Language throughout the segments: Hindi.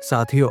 साथियों,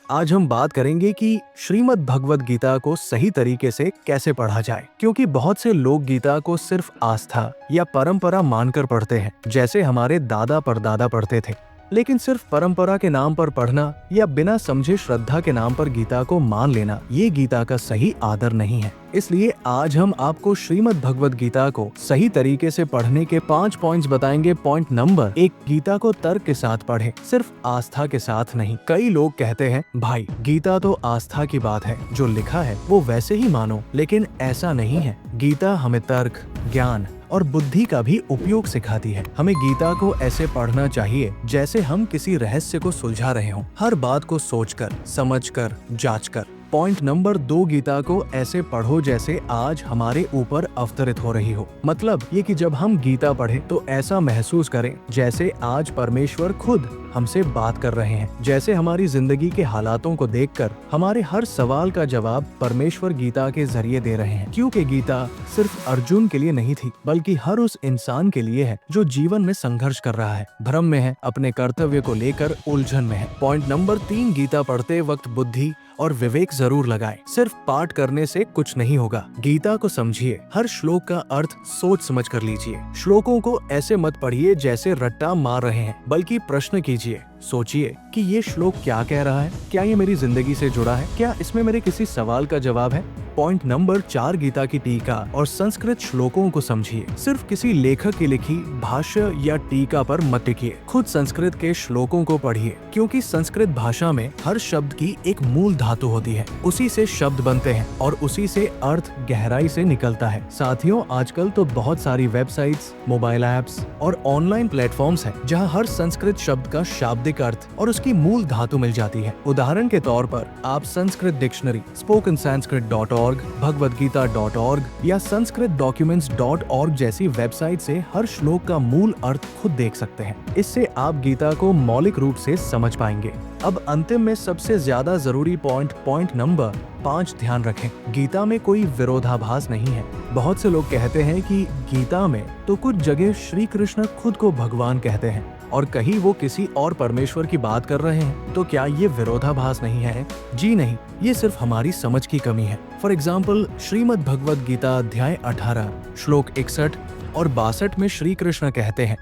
आज हम बात करेंगे कि श्रीमद् भगवद गीता को सही तरीके से कैसे पढ़ा जाए, क्योंकि बहुत से लोग गीता को सिर्फ आस्था या परंपरा मानकर पढ़ते हैं, जैसे हमारे दादा परदादा पढ़ते थे। लेकिन सिर्फ परंपरा के नाम पर पढ़ना या बिना समझे श्रद्धा के नाम पर गीता को मान लेना, ये गीता का सही आदर नहीं है। इसलिए आज हम आपको श्रीमद् भगवद गीता को सही तरीके से पढ़ने के 5 पॉइंट्स बताएंगे। पॉइंट नंबर 1, गीता को तर्क के साथ पढ़ें, सिर्फ आस्था के साथ नहीं। कई लोग कहते हैं, भाई गीता तो आस्था की बात है, जो लिखा है वो वैसे ही मानो, लेकिन ऐसा नहीं है। गीता हमें तर्क, ज्ञान और बुद्धि का भी उपयोग सिखाती है। हमें गीता को ऐसे पढ़ना चाहिए जैसे हम किसी रहस्य को सुलझा रहे हों, हर बात को सोचकर, समझकर, जांचकर। पॉइंट नंबर 2, गीता को ऐसे पढ़ो जैसे आज हमारे ऊपर अवतरित हो रही हो। मतलब ये कि जब हम गीता पढ़ें तो ऐसा महसूस करें जैसे आज परमेश्वर खुद हमसे बात कर रहे हैं, जैसे हमारी जिंदगी के हालातों को देखकर हमारे हर सवाल का जवाब परमेश्वर गीता के जरिए दे रहे हैं। क्योंकि गीता सिर्फ अर्जुन के लिए नहीं थी, बल्कि हर उस इंसान के लिए है जो जीवन में संघर्ष कर रहा है, भ्रम में है, अपने कर्तव्य को लेकर उलझन में है। पॉइंट नंबर 3, गीता पढ़ते वक्त बुद्धि और विवेक जरूर लगाएं। सिर्फ पाठ करने से कुछ नहीं होगा। गीता को समझिए, हर श्लोक का अर्थ सोच समझ कर लीजिए। श्लोकों को ऐसे मत पढ़िए जैसे रट्टा मार रहे हैं, बल्कि प्रश्न कीजिए। सोचिए कि ये श्लोक क्या कह रहा है, क्या ये मेरी जिंदगी से जुड़ा है, क्या इसमें मेरे किसी सवाल का जवाब है। पॉइंट नंबर 4, गीता की टीका और संस्कृत श्लोकों को समझिए। सिर्फ किसी लेखक की लिखी भाष्य या टीका पर मत टिकिए, खुद संस्कृत के श्लोकों को पढ़िए, क्योंकि संस्कृत भाषा में हर शब्द की एक मूल धातु होती है, उसी से शब्द बनते हैं और उसी से अर्थ गहराई से निकलता है। साथियों, आजकल तो बहुत सारी वेबसाइट्स, मोबाइल ऐप्स और ऑनलाइन प्लेटफॉर्म्स हैं, जहां हर संस्कृत शब्द का शाब्दिक अर्थ और उसकी मूल धातु मिल जाती है। उदाहरण के तौर पर आप संस्कृत डिक्शनरी, spokensanskrit.org, भगवदगीता.org या sanskritdocuments.org जैसी वेबसाइट से हर श्लोक का मूल अर्थ खुद देख सकते हैं। इससे आप गीता को मौलिक रूप से समझ पाएंगे। अब अंतिम में सबसे ज्यादा जरूरी पॉइंट नंबर 5, ध्यान रखें, गीता में कोई विरोधाभास नहीं है। बहुत से लोग कहते हैं कि गीता में तो कुछ जगह श्री कृष्ण खुद को भगवान कहते हैं और कहीं वो किसी और परमेश्वर की बात कर रहे हैं, तो क्या ये विरोधाभास नहीं है? जी नहीं, ये सिर्फ हमारी समझ की कमी है। फॉर एग्जाम्पल, श्रीमद् भगवद गीता अध्याय 18 श्लोक 61 और 62 में श्री कृष्ण कहते हैं,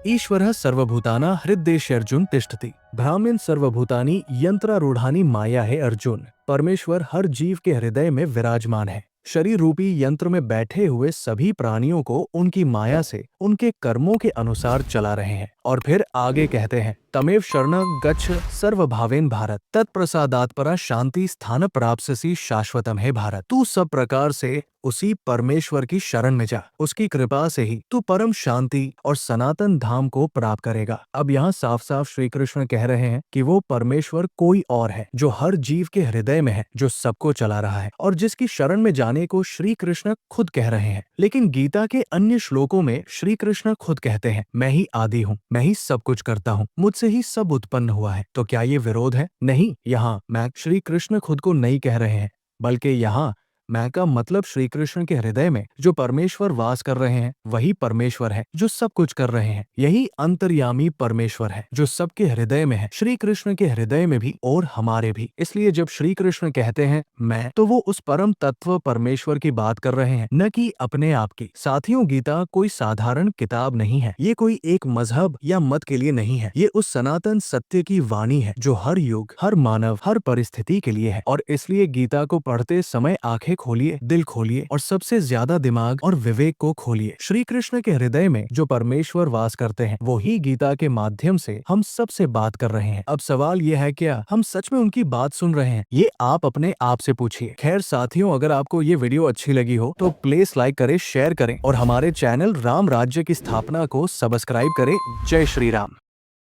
ईश्वरः सर्वभूताना हृदयेषु तिष्ठति, भ्राम्यन् सर्वभूतानि यंत्रारूढ़ानि माया है अर्जुन। परमेश्वर हर जीव के हृदय में विराजमान है। शरीर रूपी यंत्र में बैठे हुए सभी प्राणियों को उनकी माया से उनके कर्मों के अनुसार चला रहे हैं। और फिर आगे कहते हैं, तमेव शरणं गच्छ सर्वभावेन भारत, तत्प्रसादात् परा शांति स्थान प्राप्स्यसि शाश्वतम है भारत। तू सब प्रकार से उसी परमेश्वर की शरण में जा, उसकी कृपा से ही तू परम शांति और सनातन धाम को प्राप्त करेगा। अब यहाँ साफ साफ श्री कृष्ण कह रहे हैं कि वो परमेश्वर कोई और है, जो हर जीव के हृदय में है, जो सबको चला रहा है और जिसकी शरण में जाने को श्री कृष्ण खुद कह रहे हैं। लेकिन गीता के अन्य श्लोकों में श्री कृष्ण खुद कहते हैं, मैं ही आदि हूँ, मैं ही सब कुछ करता हूँ, मुझसे ही सब उत्पन्न हुआ है। तो क्या ये विरोध है? नहीं, यहाँ मैं श्री कृष्ण खुद को नहीं कह रहे हैं, बल्कि यहाँ मैं का मतलब श्री कृष्ण के हृदय में जो परमेश्वर वास कर रहे हैं, वही परमेश्वर है जो सब कुछ कर रहे हैं। यही अंतर्यामी परमेश्वर है जो सबके हृदय में है, श्री कृष्ण के हृदय में भी और हमारे भी। इसलिए जब श्री कृष्ण कहते हैं मैं, तो वो उस परम तत्व परमेश्वर की बात कर रहे हैं, न कि अपने आप की। साथियों, गीता कोई साधारण किताब नहीं है, ये कोई एक मजहब या मत के लिए नहीं है। ये उस सनातन सत्य की वाणी है जो हर युग, हर मानव, हर परिस्थिति के लिए है। और इसलिए गीता को पढ़ते समय आंखें खोलिए, दिल खोलिए और सबसे ज्यादा दिमाग और विवेक को खोलिए। श्री कृष्ण के हृदय में जो परमेश्वर वास करते हैं, वो ही गीता के माध्यम से हम सबसे बात कर रहे हैं। अब सवाल ये है, क्या हम सच में उनकी बात सुन रहे हैं? ये आप अपने आप से पूछिए। खैर साथियों, अगर आपको ये वीडियो अच्छी लगी हो तो प्लीज लाइक करें, शेयर करें और हमारे चैनल राम राज्य की स्थापना को सब्सक्राइब करें। जय श्री राम।